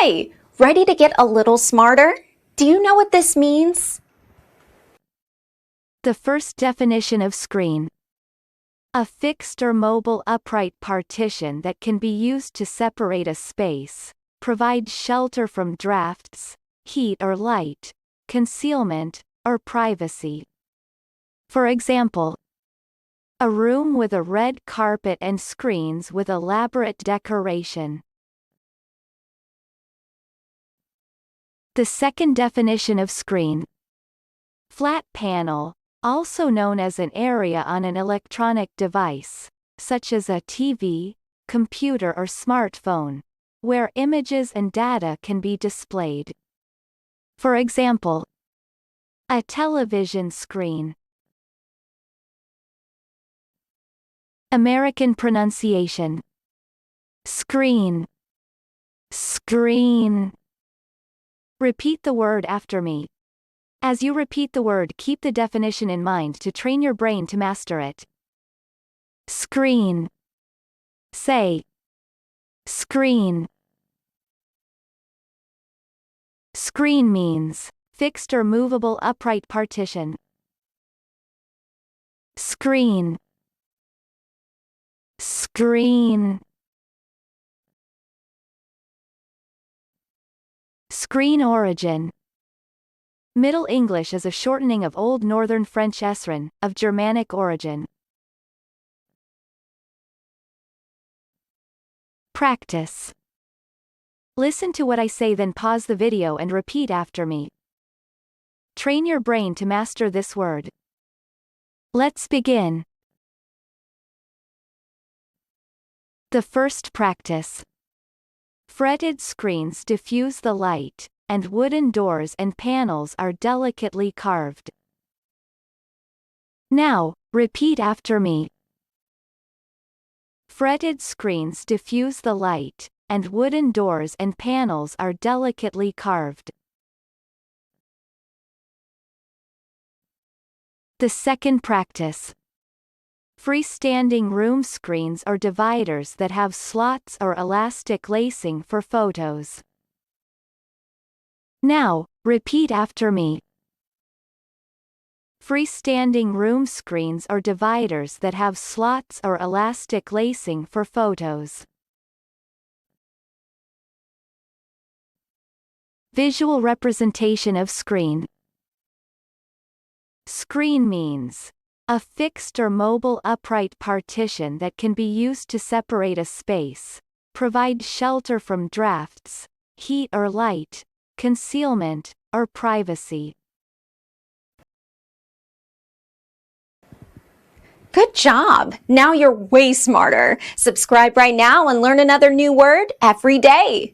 Hi, ready to get a little smarter? Do you know what this means? The first definition of screen. A fixed or mobile upright partition that can be used to separate a space, provide shelter from drafts, heat or light, concealment, or privacy. For example, a room with a red carpet and screens with elaborate decoration. The second definition of screen. Flat panel, also known as an area on an electronic device, such as a TV, computer or smartphone, where images and data can be displayed. For example, a television screen. American pronunciation. Screen. Screen. Repeat the word after me. As you repeat the word, keep the definition in mind to train your brain to master it. Screen. Say. Screen. Screen means fixed or movable upright partition. Screen. Screen. Screen origin. Middle English is a shortening of Old Northern French esren, of Germanic origin. Practice. Listen to what I say, then pause the video and repeat after me. Train your brain to master this word. Let's begin. The first practice. Fretted screens diffuse the light, and wooden doors and panels are delicately carved. Now, repeat after me. Fretted screens diffuse the light, and wooden doors and panels are delicately carved. The second practice. Freestanding room screens or dividers that have slots or elastic lacing for photos. Now, repeat after me. Freestanding room screens or dividers that have slots or elastic lacing for photos. Visual representation of screen. Screen means a fixed or mobile upright partition that can be used to separate a space, provide shelter from drafts, heat or light, concealment, or privacy. Good job! Now you're way smarter. Subscribe right now and learn another new word every day.